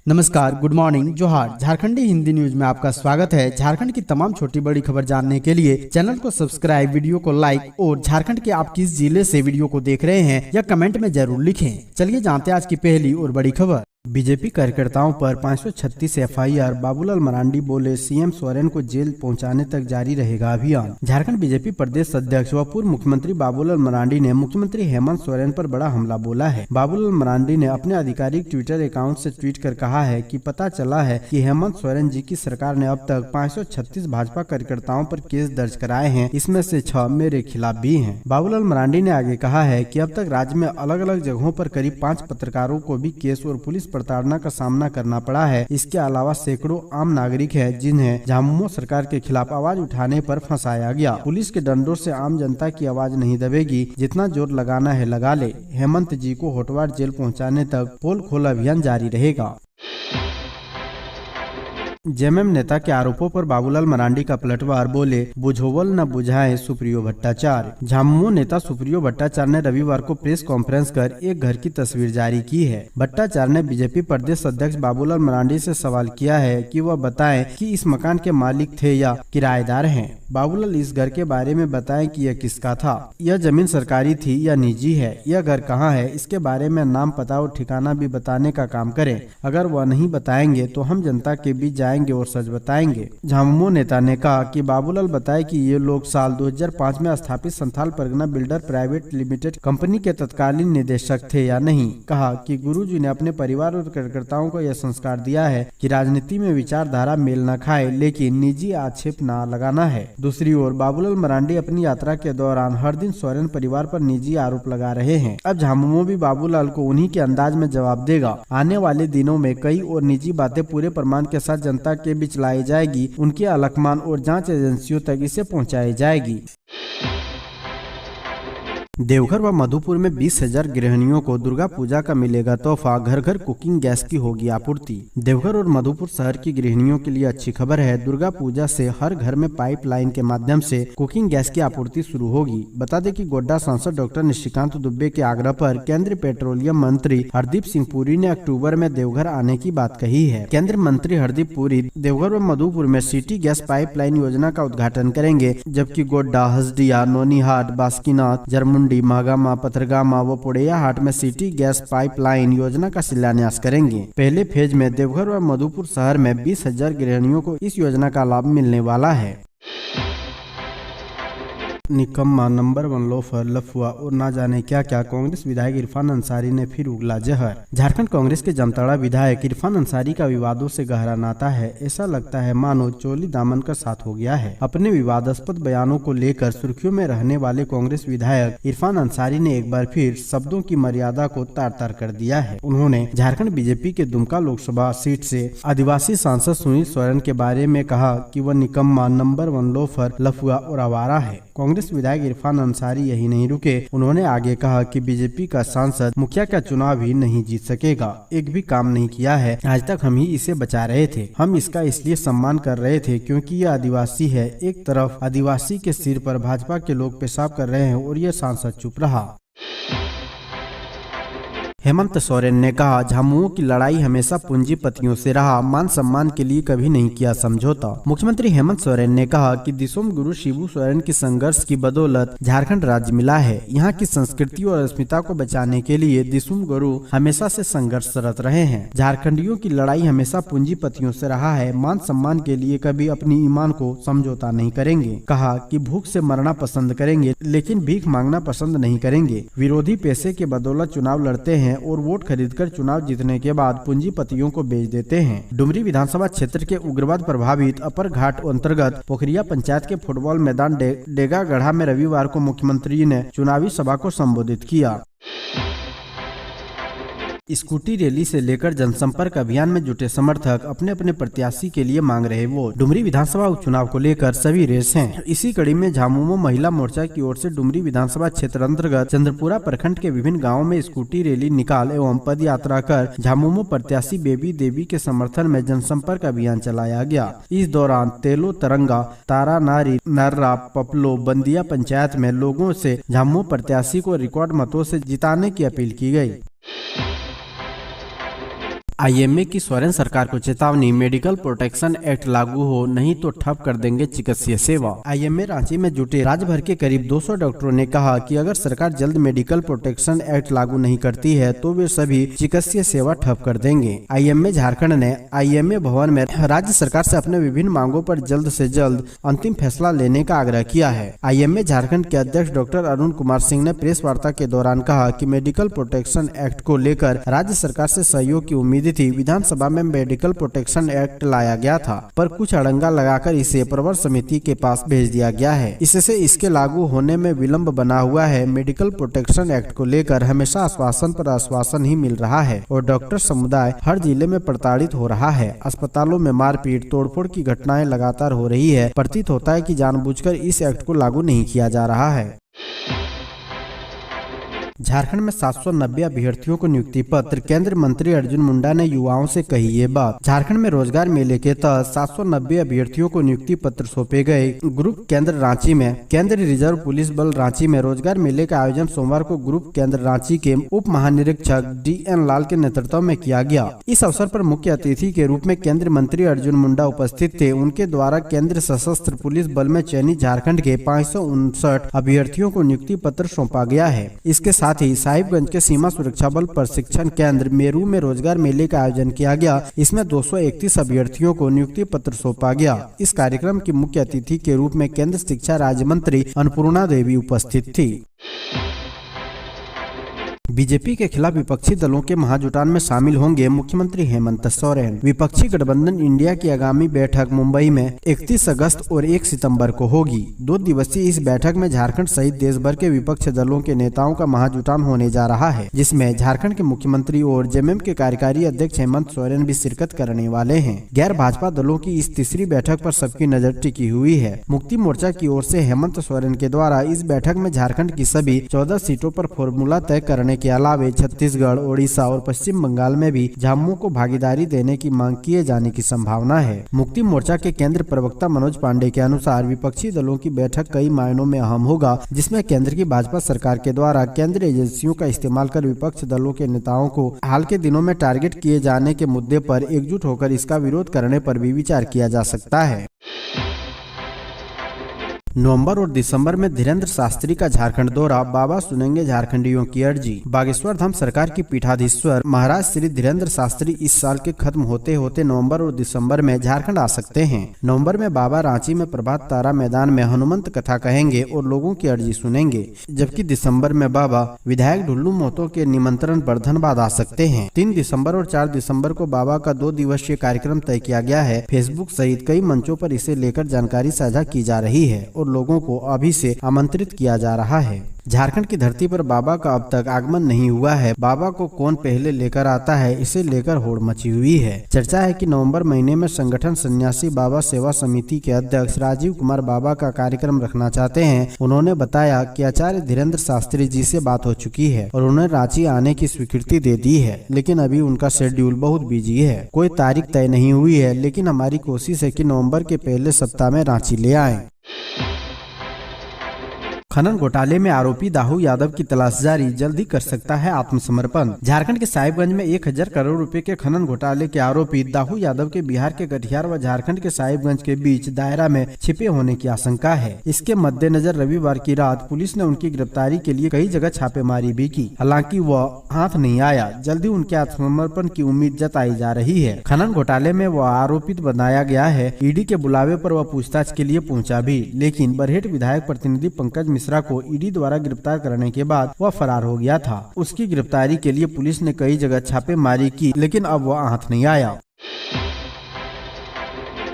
नमस्कार, good morning, जोहार। झारखंडी Hindi news में आपका स्वागत है। झारखंड की तमाम छोटी बड़ी खबर जानने के लिए चैनल को सब्सक्राइब, वीडियो को लाइक और झारखंड के आप किस जिले से वीडियो को देख रहे हैं या कमेंट में जरूर लिखें। चलिए जानते हैं आज की पहली और बड़ी खबर। बीजेपी कार्यकर्ताओं पर 536 एफआईआर। बाबूलाल मरांडी बोले, सीएम सोरेन को जेल पहुंचाने तक जारी रहेगा अभियान। झारखंड बीजेपी प्रदेश अध्यक्ष व पूर्व मुख्यमंत्री बाबूलाल मरांडी ने मुख्यमंत्री हेमंत सोरेन पर बड़ा हमला बोला है। बाबूलाल मरांडी ने अपने आधिकारिक ट्विटर अकाउंट से ट्वीट कर कहा है कि पता चला है कि हेमंत सोरेन जी की सरकार ने अब तक 536 भाजपा कार्यकर्ताओं पर केस दर्ज कराए हैं, इसमें से 6 मेरे खिलाफ भी हैं। बाबूलाल मरांडी ने आगे कहा है कि अब तक राज्य में अलग अलग जगहों पर करीब 5 पत्रकारों को भी केस और पुलिस प्रताड़ना का सामना करना पड़ा है। इसके अलावा सैकड़ों आम नागरिक हैं जिन्हें झामुमो सरकार के खिलाफ आवाज उठाने पर फंसाया गया। पुलिस के डंडों से आम जनता की आवाज नहीं दबेगी, जितना जोर लगाना है लगा ले। हेमंत जी को होटवार जेल पहुंचाने तक पोल खोल अभियान जारी रहेगा। जेएमएम नेता के आरोपों पर बाबूलाल मरांडी का पलटवार, बोले बुझोवल न बुझाए सुप्रियो भट्टाचार्य। झामुमो नेता सुप्रियो भट्टाचार्य ने रविवार को प्रेस कॉन्फ्रेंस कर एक घर की तस्वीर जारी की है। भट्टाचार्य ने बीजेपी प्रदेश अध्यक्ष बाबूलाल मरांडी से सवाल किया है कि वह बताएं कि इस मकान के मालिक थे या किराएदार हैं। बाबूलाल इस घर के बारे में बताएं कि यह किसका था, यह जमीन सरकारी थी या निजी है, यह घर कहाँ है, इसके बारे में नाम, पता और ठिकाना भी बताने का काम करें। अगर वह नहीं बताएंगे तो हम जनता के बीच जाएंगे और सच बताएंगे। झामुमो नेता ने कहा कि बाबूलाल बताए कि ये लोग साल 2005 में स्थापित Santhal Pargana builder private limited company के तत्कालीन निदेशक थे या नहीं। कहा कि गुरुजी ने अपने परिवार और कार्यकर्ताओं को यह संस्कार दिया है कि राजनीति में विचारधारा मेल न खाए, लेकिन निजी आक्षेप न लगाना है। दूसरी ओर बाबूलाल मरांडी अपनी यात्रा के दौरान हर दिन सोरेन परिवार पर निजी आरोप लगा रहे हैं। अब झामुमो भी बाबूलाल को उन्हीं के अंदाज में जवाब देगा। आने वाले दिनों में कई और निजी बातें पूरे प्रमाण के साथ जनता के बीच लाई जाएगी, उनके अलकमान और जांच एजेंसियों तक इसे पहुंचाई जाएगी। देवघर व मधुपुर में 20,000 गृहिणियों को दुर्गा पूजा का मिलेगा तोहफा, घर घर कुकिंग गैस की होगी आपूर्ति। देवघर और मधुपुर शहर की गृहिणियों के लिए अच्छी खबर है। दुर्गा पूजा से हर घर में पाइपलाइन के माध्यम से कुकिंग गैस की आपूर्ति शुरू होगी। बता दें कि गोड्डा सांसद डॉक्टर निशिकांत दुबे के आग्रह पर केंद्रीय पेट्रोलियम मंत्री हरदीप सिंह पुरी ने अक्टूबर में देवघर आने की बात कही है। केंद्रीय मंत्री हरदीप पुरी देवघर व मधुपुर में सिटी गैस पाइपलाइन योजना का उद्घाटन करेंगे, जबकि गोड्डा, हसदिया, नोनीहाट, बास्कीनाथ, जरमुंडी, महागामा, पथरगामा व पुड़ैया हाट में सिटी गैस पाइपलाइन योजना का शिलान्यास करेंगे। पहले फेज में देवघर व मधुपुर शहर में 20,000 गृहिणियों को इस योजना का लाभ मिलने वाला है। निकम्मा, नंबर 1 लोफर, लफुआ और ना जाने क्या क्या, कांग्रेस विधायक इरफान अंसारी ने फिर उगला जहर। झारखंड कांग्रेस के जामताड़ा विधायक इरफान अंसारी का विवादों से गहरा नाता है। ऐसा लगता है मानो चोली दामन का साथ हो गया है। अपने विवादास्पद बयानों को लेकर सुर्खियों में रहने वाले कांग्रेस विधायक इरफान अंसारी ने एक बार फिर शब्दों की मर्यादा को तार तार कर दिया है। उन्होंने झारखंड बीजेपी के दुमका लोकसभा सीट से आदिवासी सांसद सुनील सोरेन के बारे में कहा कि वह निकम्मा, नंबर 1 लोफर, लफुआ और आवारा है। कांग्रेस विधायक इरफान अंसारी यही नहीं रुके, उन्होंने आगे कहा कि बीजेपी का सांसद मुखिया का चुनाव ही नहीं जीत सकेगा, एक भी काम नहीं किया है। आज तक हम ही इसे बचा रहे थे। हम इसका इसलिए सम्मान कर रहे थे क्योंकि यह आदिवासी है। एक तरफ आदिवासी के सिर पर भाजपा के लोग पेशाब कर रहे हैं और यह सांसद चुप रहा। हेमंत सोरेन ने कहा, झामुमो की लड़ाई हमेशा पूंजीपतियों से रहा, मान सम्मान के लिए कभी नहीं किया समझौता। मुख्यमंत्री हेमंत सोरेन ने कहा कि दिसोम गुरु शिबू सोरेन की संघर्ष की बदौलत झारखंड राज्य मिला है। यहाँ की संस्कृति और अस्मिता को बचाने के लिए दिसोम गुरु हमेशा से संघर्षरत रहे हैं। झारखंडियों की लड़ाई हमेशा पूंजीपतियों से रहा है, मान सम्मान के लिए कभी अपनी ईमान को समझौता नहीं करेंगे। कहा कि भूख से मरना पसंद करेंगे लेकिन भीख मांगना पसंद नहीं करेंगे। विरोधी पैसे के बदौलत चुनाव लड़ते हैं और वोट खरीदकर चुनाव जीतने के बाद पूंजीपतियों को बेच देते हैं। डुमरी विधानसभा क्षेत्र के उग्रवाद प्रभावित अपर घाट अंतर्गत पोखरिया पंचायत के फुटबॉल मैदान डेगागढ़ा में रविवार को मुख्यमंत्री ने चुनावी सभा को संबोधित किया। स्कूटी रैली से लेकर जनसंपर्क अभियान में जुटे समर्थक अपने अपने प्रत्याशी के लिए मांग रहे वोट। डुमरी विधानसभा उपचुनाव को लेकर सभी रेस हैं। इसी कड़ी में झामुमो महिला मोर्चा की ओर से डुमरी विधानसभा क्षेत्र अंतर्गत चंद्रपुरा प्रखंड के विभिन्न गाँवों में स्कूटी रैली निकाल एवं पद यात्रा कर झामुमो प्रत्याशी बेबी देवी के समर्थन में जनसंपर्क अभियान चलाया गया। इस दौरान तेलो तरंगा, तारा नारी, नर्रा, पपलो, बंदिया पंचायत में लोगों से झामुमो प्रत्याशी को रिकॉर्ड मतों से जिताने की अपील की गयी। आईएमए की सोरेन सरकार को चेतावनी, मेडिकल प्रोटेक्शन एक्ट लागू हो नहीं तो ठप कर देंगे चिकित्सीय सेवा। आईएमए रांची में जुटे राज्य भर के करीब 200 डॉक्टरों ने कहा कि अगर सरकार जल्द मेडिकल प्रोटेक्शन एक्ट लागू नहीं करती है तो वे सभी चिकित्सीय सेवा ठप कर देंगे। आईएमए झारखंड ने आईएमए भवन में राज्य सरकार से अपने विभिन्न मांगों पर जल्द से जल्द अंतिम फैसला लेने का आग्रह किया है। आईएमए झारखंड के अध्यक्ष डॉक्टर अरुण कुमार सिंह ने प्रेस वार्ता के दौरान कहा कि मेडिकल प्रोटेक्शन एक्ट को लेकर राज्य सरकार से सहयोग की उम्मीद थी। विधानसभा में मेडिकल प्रोटेक्शन एक्ट लाया गया था, पर कुछ अड़ंगा लगाकर इसे प्रवर समिति के पास भेज दिया गया है। इससे इसके लागू होने में विलंब बना हुआ है। मेडिकल प्रोटेक्शन एक्ट को लेकर हमेशा आश्वासन पर आश्वासन ही मिल रहा है और डॉक्टर समुदाय हर जिले में प्रताड़ित हो रहा है। अस्पतालों में मारपीट तोड़फोड़ की घटनाएं लगातार हो रही है। प्रतीत होता है कि जानबूझकर इस एक्ट को लागू नहीं किया जा रहा है। झारखंड में 790 अभ्यर्थियों को नियुक्ति पत्र, केंद्रीय मंत्री अर्जुन मुंडा ने युवाओं से कही ये बात। झारखंड में रोजगार मेले के तहत 790 अभ्यर्थियों को नियुक्ति पत्र सौंपे गए। ग्रुप केंद्र रांची में केंद्रीय रिजर्व पुलिस बल रांची में रोजगार मेले का आयोजन सोमवार को ग्रुप केंद्र रांची के उप महानिरीक्षक DN लाल के नेतृत्व में किया गया। इस अवसर पर मुख्य अतिथि के रूप में केंद्रीय मंत्री अर्जुन मुंडा उपस्थित थे। उनके द्वारा केंद्रीय सशस्त्र पुलिस बल में चयनित झारखंड के 559 अभ्यर्थियों को नियुक्ति पत्र सौंपा गया है। इसके साथ ही साहिबगंज के सीमा सुरक्षा बल प्रशिक्षण केंद्र मेरू में रोजगार मेले का आयोजन किया गया। इसमें 231 अभ्यर्थियों को नियुक्ति पत्र सौंपा गया। इस कार्यक्रम की मुख्य अतिथि के रूप में केंद्रीय शिक्षा राज्य मंत्री अन्नपूर्णा देवी उपस्थित थी। बीजेपी के खिलाफ विपक्षी दलों के महाजुटान में शामिल होंगे मुख्यमंत्री हेमंत सोरेन। विपक्षी गठबंधन इंडिया की आगामी बैठक मुंबई में 31 अगस्त और 1 सितंबर को होगी। 2 दिवसीय इस बैठक में झारखंड सहित देश भर के विपक्ष दलों के नेताओं का महाजुटान होने जा रहा है, जिसमें झारखंड के मुख्यमंत्री और जेएमएम के कार्यकारी अध्यक्ष हेमंत सोरेन भी शिरकत करने वाले हैं। गैर भाजपा दलों की इस तीसरी बैठक पर सबकी नजर टिकी हुई है। मुक्ति मोर्चा की ओर से हेमंत सोरेन के द्वारा इस बैठक में झारखंड की सभी 14 सीटों पर फॉर्मूला तय करने के अलावा छत्तीसगढ़, ओडिशा और पश्चिम बंगाल में भी झामुमो को भागीदारी देने की मांग किए जाने की संभावना है। मुक्ति मोर्चा के केंद्र प्रवक्ता मनोज पांडे के अनुसार विपक्षी दलों की बैठक कई मायनों में अहम होगा, जिसमें केंद्र की भाजपा सरकार के द्वारा केंद्रीय एजेंसियों का इस्तेमाल कर विपक्ष दलों के नेताओं को हाल के दिनों में टारगेट किए जाने के मुद्दे पर एकजुट होकर इसका विरोध करने पर भी विचार किया जा सकता है। नवंबर और दिसंबर में धीरेन्द्र शास्त्री का झारखंड दौरा, बाबा सुनेंगे झारखंडियों की अर्जी। बागेश्वर धाम सरकार की पीठाधीश्वर महाराज श्री धीरेन्द्र शास्त्री इस साल के खत्म होते होते नवंबर और दिसंबर में झारखंड आ सकते हैं। नवंबर में बाबा रांची में प्रभात तारा मैदान में हनुमंत कथा कहेंगे और लोगों की अर्जी सुनेंगे, जबकि दिसंबर में बाबा विधायक ढुल्लू महतो के निमंत्रण पर धनबाद आ सकते हैं। 3 दिसंबर और 4 दिसंबर को बाबा का 2 दिवसीय कार्यक्रम तय किया गया है। फेसबुक सहित कई मंचों पर इसे लेकर जानकारी साझा की जा रही है और लोगों को अभी से आमंत्रित किया जा रहा है। झारखंड की धरती पर बाबा का अब तक आगमन नहीं हुआ है। बाबा को कौन पहले लेकर आता है, इसे लेकर होड़ मची हुई है। चर्चा है कि नवंबर महीने में संगठन सन्यासी बाबा सेवा समिति के अध्यक्ष राजीव कुमार बाबा का कार्यक्रम रखना चाहते हैं। उन्होंने बताया कि आचार्य धीरेन्द्र शास्त्री जी से बात हो चुकी है और उन्हें रांची आने की स्वीकृति दे दी है, लेकिन अभी उनका शेड्यूल बहुत बिजी है। कोई तारीख तय नहीं हुई है, लेकिन हमारी कोशिश है कि नवंबर के पहले सप्ताह में रांची ले आएं। खनन घोटाले में आरोपी दाऊ यादव की तलाश जारी, जल्दी कर सकता है आत्मसमर्पण। झारखंड के साहिबगंज में 1000 करोड़ रुपए के खनन घोटाले के आरोपी दाऊ यादव के बिहार के कटिहार व झारखंड के साहिबगंज के बीच दायरा में छिपे होने की आशंका है। इसके मद्देनजर रविवार की रात पुलिस ने उनकी गिरफ्तारी के लिए कई जगह छापेमारी भी की। हालांकि वह हाथ नहीं आया। जल्दी उनके आत्मसमर्पण की उम्मीद जताई जा रही है। खनन घोटाले में वह आरोपित बनाया गया है। ईडी के बुलावे पर वह पूछताछ के लिए पहुंचा भी, लेकिन बरहेट विधायक प्रतिनिधि पंकज मिश्रा को ईडी द्वारा गिरफ्तार करने के बाद वह फरार हो गया था। उसकी गिरफ्तारी के लिए पुलिस ने कई जगह छापेमारी की, लेकिन अब वह हाथ नहीं आया।